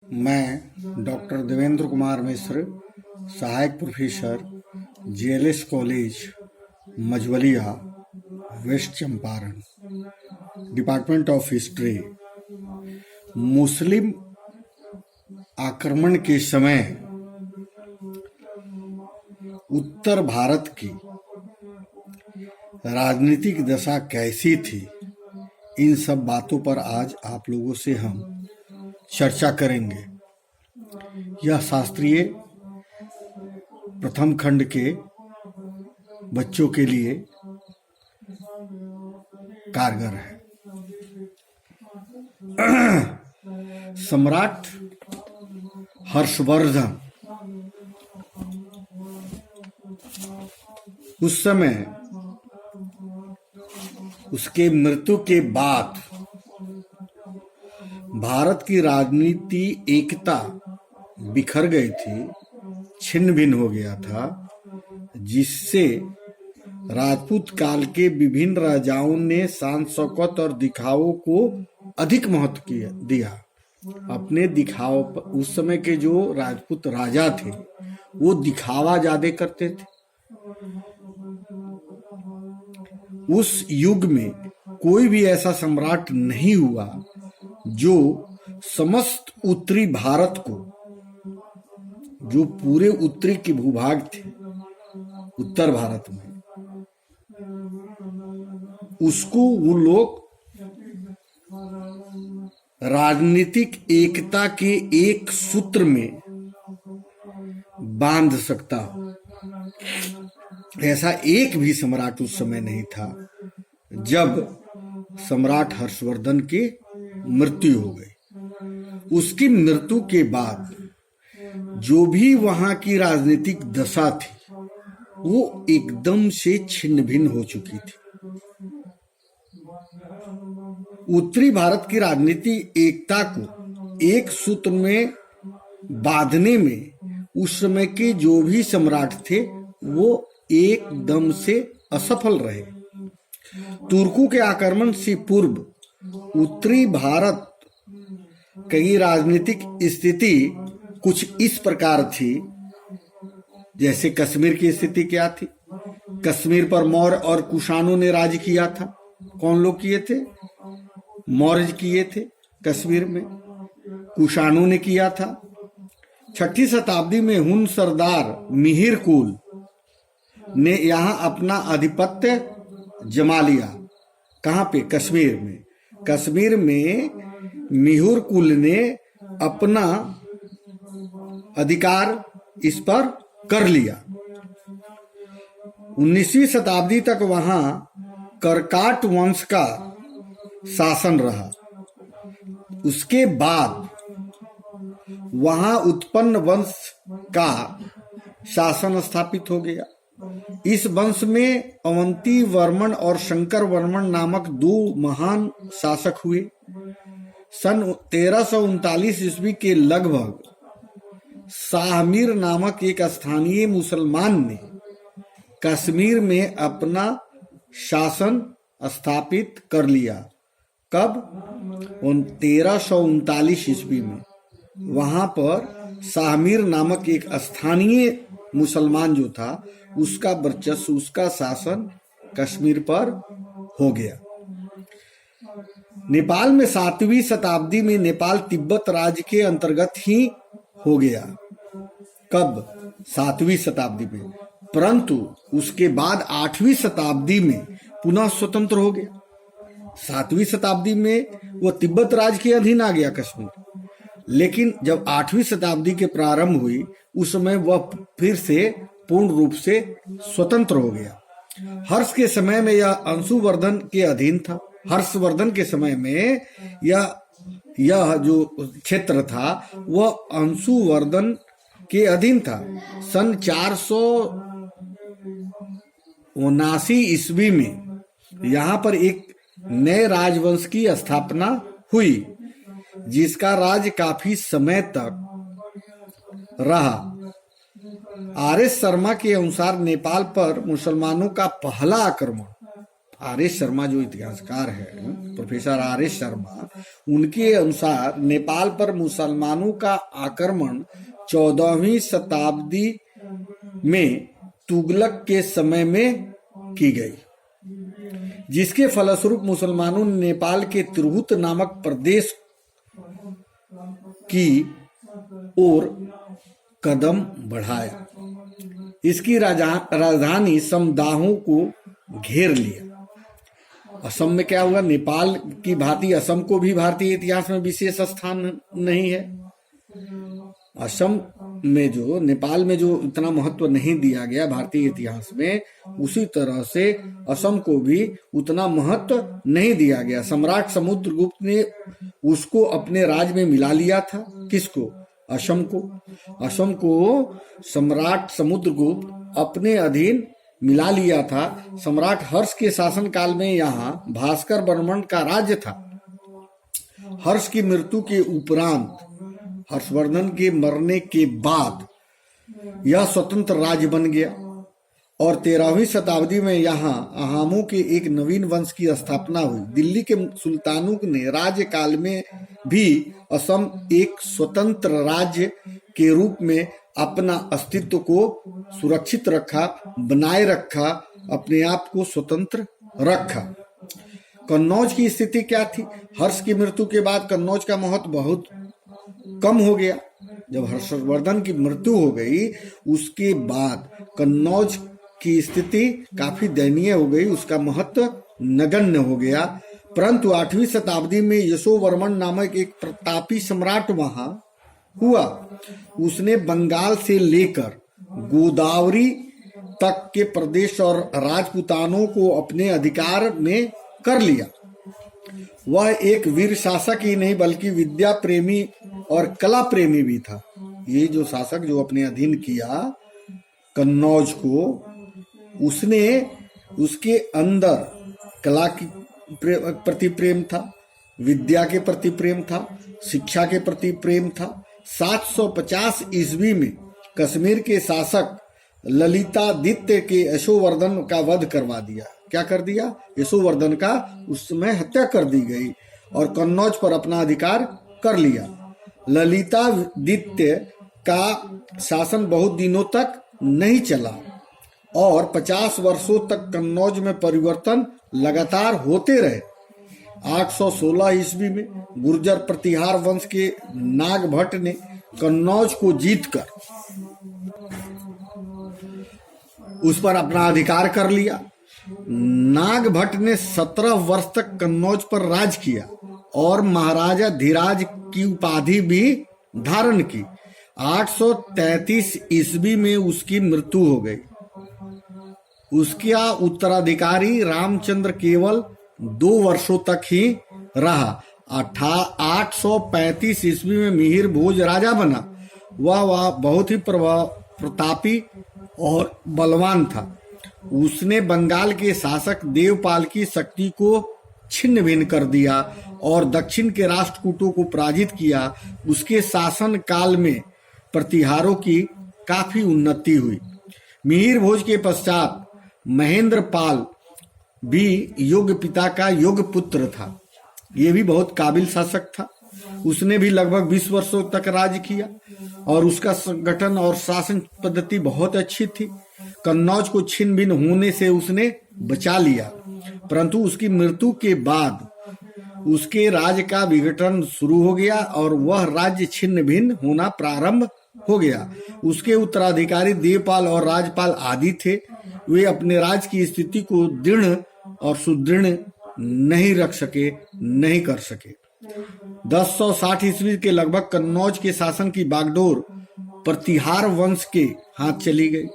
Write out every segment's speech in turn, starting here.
मैं डॉक्टर देवेंद्र कुमार मिश्र, सहायक professor, JLS college Majhaulia, west Champaran, department of history. मुस्लिम आक्रमण के समय उत्तर भारत की राजनीतिक दशा कैसी थी, इन सब बातों पर आज आप लोगों से हम चर्चा करेंगे। यह शास्त्रीय प्रथम खंड के बच्चों के लिए कारगर है। सम्राट हर्षवर्धन उस समय उसके मृत्यु के बाद भारत की राजनीति एकता बिखर गई थी, छिन्न भिन्न हो गया था, जिससे राजपूत काल के विभिन्न राजाओं ने शान शौकत और दिखावों को अधिक महत्व दिया। अपने दिखाव पर उस समय के जो राजपूत राजा थे वो दिखावा ज्यादा करते थे। उस युग में कोई भी ऐसा सम्राट नहीं हुआ जो समस्त उत्तरी भारत को, जो पूरे उत्तरी के भूभाग थे उत्तर भारत में, उसको वो लोग राजनीतिक एकता के एक सूत्र में बांध सकता हो। ऐसा एक भी सम्राट उस समय नहीं था जब सम्राट हर्षवर्धन की मृत्यु हो गई। उसकी मृत्यु के बाद जो भी वहां की राजनीतिक दशा थी वो एकदम से छिन्न भिन्न हो चुकी थी। उत्तरी भारत की राजनीति एकता को एक सूत्र में बांधने में उस समय के जो भी सम्राट थे वो एकदम से असफल रहे। तुर्कों के आक्रमण से पूर्व उत्तरी भारत की राजनीतिक स्थिति कुछ इस प्रकार थी। जैसे कश्मीर की स्थिति क्या थी? कश्मीर पर मौर्य और कुषाणों ने राज किया था। कौन लोग किए थे? मौर्य किए थे कश्मीर में, कुषाणों ने किया था। 6ठी शताब्दी में हुन सरदार मिहिर कुल ने यहाँ अपना आधिपत्य जमा लिया। कहाँ पे? कश्मीर में। कश्मीर में मिहिर कुल ने अपना अधिकार इस पर कर लिया। 19वीं शताब्दी तक वहां करकाट वंश का शासन रहा। उसके बाद वहां उत्पन्न वंश का शासन स्थापित हो गया। इस वंश में अवंती वर्मन और शंकर वर्मन नामक दो महान शासक हुए। सन 1339 ईस्वी के लगभग शाहमीर नामक एक स्थानीय मुसलमान ने कश्मीर में अपना शासन स्थापित कर लिया। कब? 1339 ईस्वी में। वहां पर शाहमीर नामक एक स्थानीय मुसलमान जो था उसका वर्चस्व, उसका शासन कश्मीर पर हो गया। नेपाल में 7वीं शताब्दी में नेपाल तिब्बत राज्य के अंतर्गत ही हो गया। कब? 7वीं शताब्दी में। परंतु उसके बाद 8वीं शताब्दी में पुनः स्वतंत्र हो गया। 7वीं शताब्दी में वो तिब्बत राज्य के अधीन आ गया कश्मीर। लेकिन जब 8वीं शताब्दी के प्रारंभ हुई उस समय वह फिर से पूर्ण रूप से स्वतंत्र हो गया। हर्ष के समय में यह अंशुवर्धन के अधीन था। हर्षवर्धन के समय में यह जो क्षेत्र था वह अंशुवर्धन के अधीन था। सन 479 ईस्वी में यहाँ पर एक नए राजवंश की स्थापना हुई जिसका राज काफी समय तक रहा। आर एस शर्मा के अनुसार नेपाल पर मुसलमानों का पहला आक्रमण आर एस शर्मा जो इतिहासकार है, प्रोफेसर आर एस शर्मा, उनके अनुसार नेपाल पर मुसलमानों का आक्रमण 14वीं शताब्दी में तुगलक के समय में की गई, जिसके फलस्वरूप मुसलमानों ने नेपाल के तिरहुत नामक प्रदेश की ओर कदम बढ़ाया। इसकी राजधानी समदाहों को घेर लिया। असम में क्या हुआ? नेपाल की भांति असम को भी भारतीय इतिहास में विशेष स्थान नहीं है। असम में जो, नेपाल में जो इतना महत्व नहीं दिया गया भारतीय इतिहास में, उसी तरह से असम को भी उतना महत्व नहीं दिया गया। सम्राट समुद्रगुप्त ने उसको अपने राज में मिला लिया था। किसको? असम को। असम को सम्राट समुद्रगुप्त अपने अधीन मिला लिया था। सम्राट हर्ष के शासनकाल में यहाँ भास्कर वर्मन का राज्य था। हर्ष की मृत्यु के उपरांत, हर्षवर्धन के मरने के बाद यह स्वतंत्र राज्य बन गया और 13वीं शताब्दी में यहाँ अहामों के एक नवीन वंश की स्थापना हुई। दिल्ली के सुल्तानों ने राज्य काल में भी असम एक स्वतंत्र राज्य के रूप में अपना अस्तित्व को सुरक्षित रखा, बनाए रखा, अपने आप को स्वतंत्र रखा। कन्नौज की स्थिति क्या थी? हर्ष की मृत्यु के बाद कन्नौज का महत्व बहुत कम हो गया। जब हर्षवर्धन की मृत्यु हो गई, उसके बाद कन्नौज की स्थिति काफी दयनीय हो गई, उसका महत्व नगण्य हो गया। परंतु 8वीं शताब्दी में यशोवर्मन नामक एक प्रतापी सम्राट वहां हुआ। उसने बंगाल से लेकर गोदावरी तक के प्रदेश और राजपूतानों को अपने अधिकार में कर लिया। वह एक वीर शासक ही नहीं बल्कि विद्या प्रेमी और कला प्रेमी भी था। ये जो शासक जो अपने अधीन किया कन्नौज को, उसने उसके अंदर कला के प्रति प्रेम था, विद्या के प्रति प्रेम था, शिक्षा के प्रति प्रेम था। 750 ईस्वी में कश्मीर के शासक ललितादित्य के यशोवर्धन का वध करवा दिया। क्या कर दिया? यशोवर्धन का उस समय हत्या कर दी गई और कन्नौज पर अपना अधिकार कर लिया। ललितादित्य का शासन बहुत दिनों तक नहीं चला और 50 वर्षों तक कन्नौज में परिवर्तन लगातार होते रहे। 816 ईस्वी में गुर्जर प्रतिहार वंश के नागभट्ट ने कन्नौज को जीतकर उस पर अपना अधिकार कर लिया। नागभट्ट ने 17 वर्ष तक कन्नौज पर राज किया और महाराजा धीराज की उपाधि भी धारण की। 833 ईस्वी में उसकी मृत्यु हो गई। उसका उत्तराधिकारी रामचंद्र केवल 2 वर्षों तक ही रहा। 835 ईस्वी में मिहिर भोज राजा बना। वह बहुत ही प्रतापी और बलवान था। उसने बंगाल के शासक देवपाल की शक्ति को छिन्न भिन्न कर दिया और दक्षिण के राष्ट्रकूटों को पराजित किया। उसके शासन काल में प्रतिहारों की काफी उन्नति हुई। मिहिर भोज के पश्चात महेंद्र पाल भी योग्य पिता का योग्य पुत्र था। ये भी बहुत काबिल शासक था। उसने भी लगभग 20 वर्षों तक राज किया और उसका संगठन और शासन पद्धति बहुत अच्छी थी। कन्नौज को छिन्न भिन्न होने से उसने बचा लिया, परंतु उसकी मृत्यु के बाद उसके राज्य का विघटन शुरू हो गया और वह राज्य छिन्न भिन्न होना प्रारंभ हो गया। उसके उत्तराधिकारी देवपाल और राजपाल आदि थे। वे अपने राज्य की स्थिति को दृढ़ और सुदृढ़ नहीं रख सके, नहीं कर सके। 1060 ईस्वी के लगभग कन्नौज के शासन की बागडोर प्रतिहार वंश के हाथ चली गई।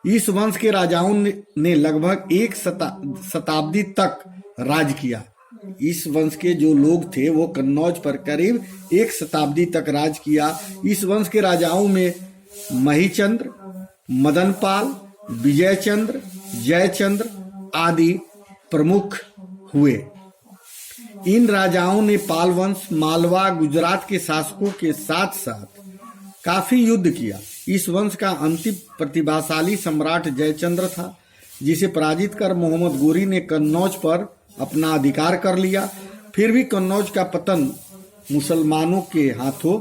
इस वंश के राजाओं ने लगभग एक शताब्दी तक राज किया। इस वंश के जो लोग थे वो कन्नौज पर करीब 1 शताब्दी तक राज किया। इस वंश के राजाओं में महीचंद्र, मदनपाल, विजयचंद्र, जयचंद्र आदि प्रमुख हुए। इन राजाओं ने पाल वंश, मालवा, गुजरात के शासकों के साथ साथ काफी युद्ध किया। इस वंश का अंतिम प्रतिभाशाली सम्राट जयचंद्र था। जिसे पराजित कर मोहम्मद गोरी ने कन्नौज पर अपना अधिकार कर लिया। फिर भी कन्नौज का पतन मुसलमानों के हाथों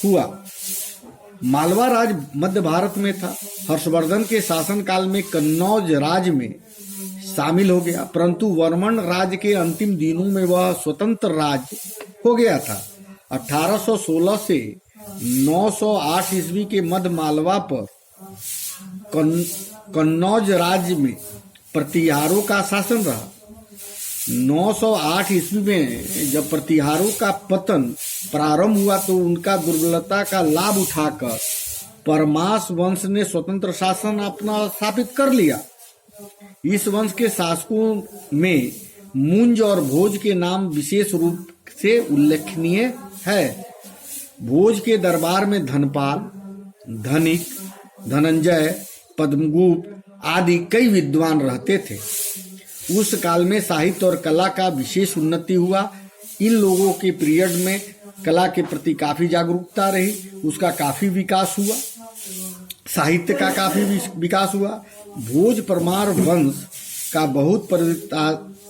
हुआ। मालवा राज मध्य भारत में था। हर्षवर्धन के शासनकाल में कन्नौज राज्य में शामिल हो गया, परंतु वर्मन राज्य के अंतिम दिनों में वह स्वतंत्र राज्य हो गया था। 1816 से 908 ईस्वी के मध्य मालवा पर कन्नौज राज्य में प्रतिहारों का शासन रहा। 908 ईस्वी में जब प्रतिहारों का पतन प्रारंभ हुआ तो उनका दुर्बलता का लाभ उठाकर परमास वंश ने स्वतंत्र शासन अपना स्थापित कर लिया। इस वंश के शासकों में मुंज और भोज के नाम विशेष रूप से उल्लेखनीय है। भोज के दरबार में धनपाल, धनिक, धनंजय, पद्मगुप्त आदि कई विद्वान रहते थे। उस काल में साहित्य और कला का विशेष उन्नति हुआ। इन लोगों के पीरियड में कला के प्रति काफी जागरूकता रही, उसका काफी विकास हुआ, साहित्य का काफी विकास हुआ। भोज परमार वंश का बहुत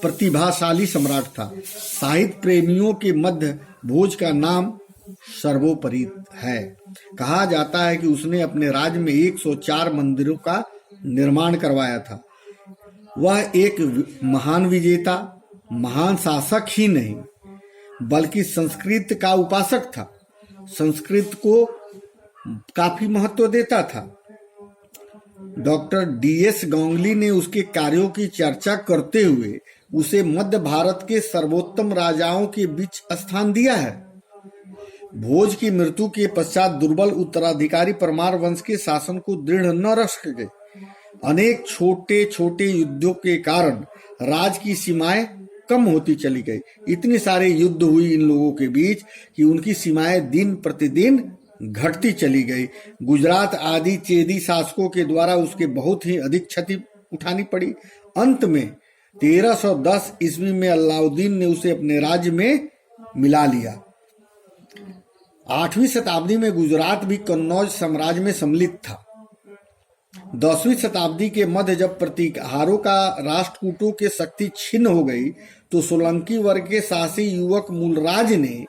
प्रतिभाशाली सम्राट था। साहित्य प्रेमियों के मध्य भोज का नाम सर्वोपरि है। कहा जाता है कि उसने अपने राज्य में 104 मंदिरों का निर्माण करवाया था। वह एक महान विजेता, महान शासक ही नहीं बल्कि संस्कृत का उपासक था। संस्कृत को काफी महत्व देता था। डॉक्टर DS गांगुली ने उसके कार्यों की चर्चा करते हुए उसे मध्य भारत के सर्वोत्तम राजाओं के बीच स्थान दिया है। भोज की मृत्यु के पश्चात दुर्बल उत्तराधिकारी परमार वंश के शासन को दृढ़ न रख सके। अनेक छोटे छोटे युद्धों के कारण राज की सीमाएं कम होती चली गई। इतने सारे युद्ध हुई इन लोगों के बीच कि उनकी सीमाएं दिन प्रतिदिन घटती चली गई। गुजरात आदि चेदी शासकों के द्वारा उसके बहुत ही अधिक क्षति उठानी पड़ी। अंत में 1310 ईस्वी में अलाउद्दीन ने उसे अपने राज्य में मिला लिया। 8वीं शताब्दी में गुजरात भी कन्नौज साम्राज्य में सम्मिलित था। 10वीं शताब्दी के मध्य जब प्रतिहारों का राष्ट्रकूटों के शक्ति छिन्न हो गई तो सोलंकी वर्ग के शासी युवक मूलराज ने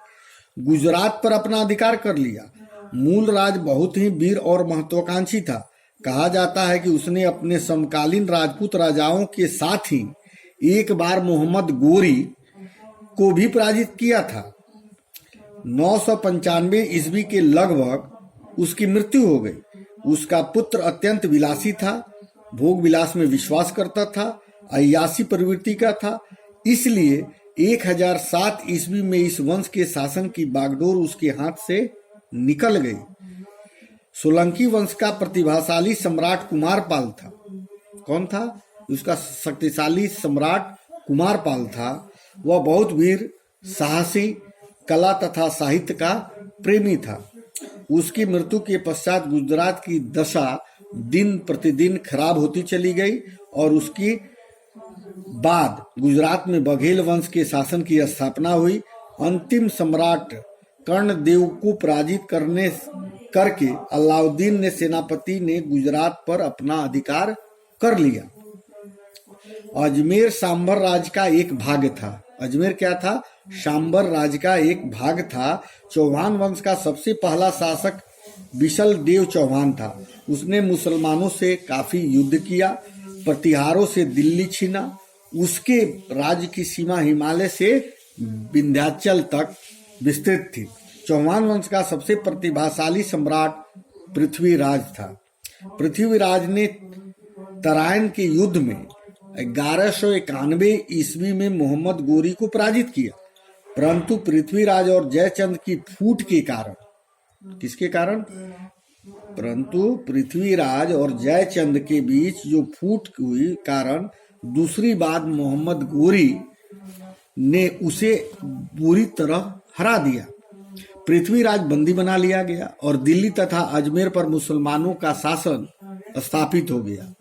गुजरात पर अपना अधिकार कर लिया। मूलराज बहुत ही वीर और महत्वाकांक्षी था। कहा जाता है कि उसने अपने समकालीन राजपूत राजाओं के साथ ही एक बार मोहम्मद गोरी को भी पराजित किया था। 995 ईस्वी के लगभग उसकी मृत्यु हो गई। उसका पुत्र अत्यंत विलासी था, भोग विलास में विश्वास करता था, अय्यासी प्रवृत्ति का था। इसलिए 1007 ईस्वी में इस वंश के शासन की बागडोर उसके हाथ से निकल गई। सोलंकी वंश का प्रतिभाशाली सम्राट कुमारपाल था। कौन था? उसका शक्तिशाली सम्राट कुमारपाल था। वह बहुत वीर, साहसी, कला तथा साहित्य का प्रेमी था। उसकी मृत्यु के पश्चात गुजरात की दशा दिन प्रतिदिन खराब होती चली गई और उसकी बाद गुजरात में बघेल वंश के शासन की स्थापना हुई। अंतिम सम्राट कर्णदेव को पराजित करके अलाउद्दीन ने सेनापति ने गुजरात पर अपना अधिकार कर लिया। अजमेर सांबर राज्य का एक भाग था। अजमेर क्या था? सांबर राज्य का एक भाग था। चौहान वंश का सबसे पहला शासक बिशल देव चौहान था। उसने मुसलमानों से काफी युद्ध किया, प्रतिहारों से दिल्ली छीना। उसके राज्य की सीमा हिमालय से विंध्याचल तक विस्तृत थी। चौहान वंश का सबसे प्रतिभाशाली सम्राट पृथ्वीराज था। पृथ्वीराज ने तराइन के युद्ध में 1191 ईस्वी में मोहम्मद गोरी को पराजित किया, परंतु पृथ्वीराज और जयचंद की फूट के कारण, किसके कारण? परंतु पृथ्वीराज और जयचंद के बीच जो फूट हुई कारण दूसरी बार मोहम्मद गोरी ने उसे पूरी तरह हरा दिया। पृथ्वीराज बंदी बना लिया गया और दिल्ली तथा अजमेर पर मुसलमानों का शासन स्थापित हो गया।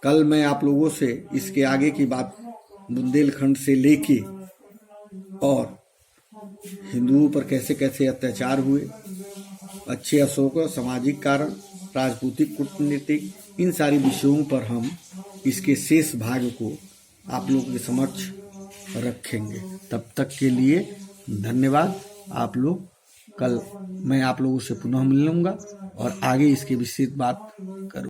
कल मैं आप लोगों से इसके आगे की बात बुंदेलखंड से लेके और हिंदुओं पर कैसे कैसे अत्याचार हुए, अच्छे अशोक, सामाजिक कारण, राजपूतिक, कूटनीतिक इन सारी विषयों पर हम इसके शेष भाग को आप लोगों के समक्ष रखेंगे। तब तक के लिए धन्यवाद। आप लोग कल मैं आप लोगों से पुनः मिलूंगा और आगे इसके विस्तृत बात करूँ।